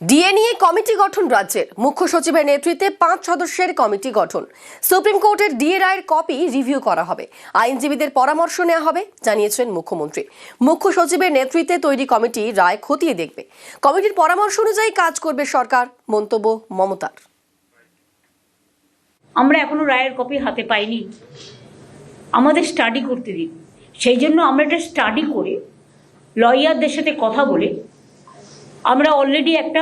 DA নিয়ে committee গঠন রাজ্যের মুখ্য সচিবের নেতৃত্বে 5 সদস্যের কমিটি গঠন। সুপ্রিম কোর্টের ডিএ রায়ের কপি রিভিউ করা হবে, আইনজীবীদের পরামর্শ নেওয়া হবে জানিয়েছেন মুখ্যমন্ত্রী। মুখ্য সচিবের নেতৃত্বে তৈরি কমিটি রায় খতিয়ে দেখবে, কমিটির পরামর্শ অনুযায়ী কাজ করবে সরকার, মন্তব্য মমতার। আমরা এখনো রায়ের কপি হাতে পাইনি, আমাদের স্টাডি করতে দিন। সেই জন্য আমরা এটা স্টাডি করে লয়ারদের সাথে কথা বলে আমরা অলরেডি একটা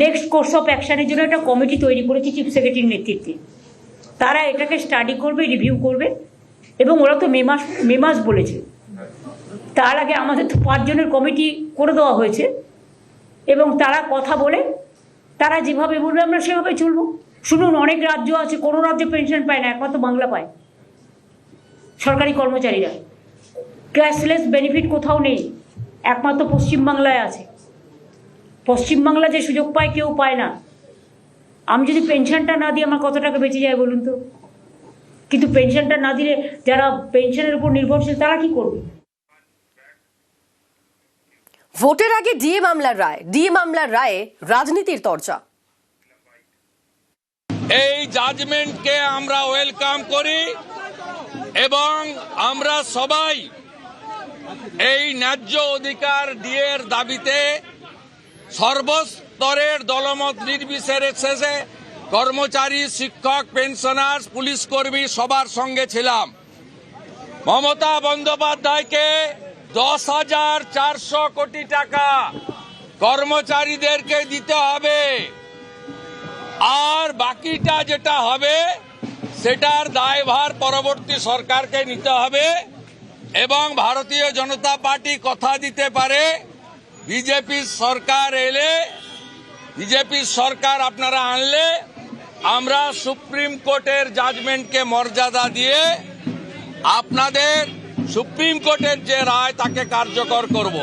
নেক্সট কোর্স অফ অ্যাকশনের জন্য একটা কমিটি তৈরি করেছি চিফ সেক্রেটারির নেতৃত্বে। তারা এটাকে স্টাডি করবে, রিভিউ করবে, এবং ওরা তো মে মাস বলেছে। তার আগে আমাদের তো 5 জনের কমিটি করে দেওয়া হয়েছে, এবং তারা কথা বলে তারা যেভাবে বলবে আমরা সেভাবে চলবো। শুনুন, অনেক রাজ্য আছে, কোনো রাজ্যে পেনশন পায় না, একমাত্র বাংলা পায়। সরকারি কর্মচারীরা ক্যাশলেস বেনিফিট কোথাও নেই, একমাত্র পশ্চিমবাংলায় আছে। পশ্চিমবাংলা যে সুযোগ পায় কেউ পায় না। আমি যদি পেনশনটা না দিই আমার কত টাকা বেঁচে যায় বলুন তো? কিন্তু পেনশনটা না দিলে যারা পেনশনের উপর নির্ভরশীল তারা কি করবে? ভোটের আগে ডিএ মামলার রায়ে রাজনীতির চর্চা। এই জাজমেন্টকে আমরা ওয়েলকাম করি এবং আমরা সবাই এই ন্যায্য অধিকার ডিএর দাবিতে সর্বস্তরের দলমত নির্বিশেষে কর্মচারী, শিক্ষক, পেনশনার্স, পুলিশ কর্মী সবার সঙ্গে ছিলাম। মমতা বন্দ্যোপাধ্যায়কে 10,400 কোটি টাকা কর্মচারীদেরকে দিতে হবে, আর বাকিটা যেটা হবে সেটার দায়ভার পরবর্তী সরকারকে নিতে হবে। এবং ভারতীয় জনতা পার্টি কথা দিতে পারে, বিজেপি সরকার এলে, বিজেপি সরকার আপনারা আনলে আমরা সুপ্রিম কোর্টের জাজমেন্টকে মর্যাদা দিয়ে আপনাদের সুপ্রিম কোর্টের যে রায় তাকে কার্যকর করব।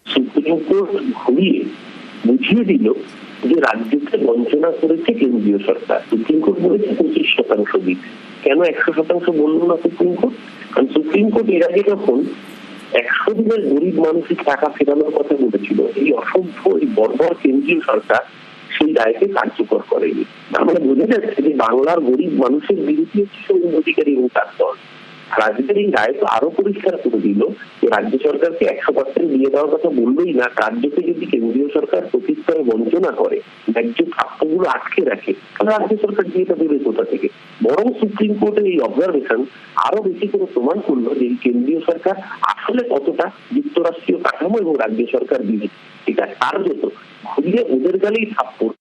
সুপ্রিম কোর্ট ঘুরিয়ে বুঝিয়ে দিল যে রাজ্যকে বঞ্চনা করেছে কেন্দ্রীয় সরকার। সুপ্রিম কোর্ট বলেছে 25% দিতে, কেন 100% বললো না সুপ্রিম কোর্ট? কারণ সুপ্রিম কোর্ট এর আগে যখন 100 দিনের গরিব মানুষের টাকা ফেরানোর কথা বলেছিল, এই অসভ্য এই বর্বর কেন্দ্রীয় সরকার সেই রায়কে কার্যকর করেনি। আমরা বোঝা যাচ্ছে যে বাংলার গরিব মানুষের বিরুদ্ধে শুভেন্দু অধিকারী এবং তার দল। রাজ্যের এই রায় তো আরো পরিষ্কার করে দিল যে রাজ্য সরকারকে 100% দিয়ে দেওয়ার কথা বললোই না, রাজ্যকে যদি কেন্দ্রীয় সরকার প্রতিষ্ঠানে বঞ্চনা করে, ন্যায্য প্রাপ্যগুলো আটকে রাখে, তাহলে রাজ্য সরকার দিয়েটা দেবে কোথা থেকে? বরং সুপ্রিম কোর্টের এই অবজারভেশন আরো বেশি করে প্রমাণ করলো যে কেন্দ্রীয় সরকার আসলে কতটা যুক্তরাষ্ট্রীয় কাঠামো এবং রাজ্য সরকার বিরোধী। এটা কার্যত ঘুরিয়ে ওদের গালেই থাপ্পড়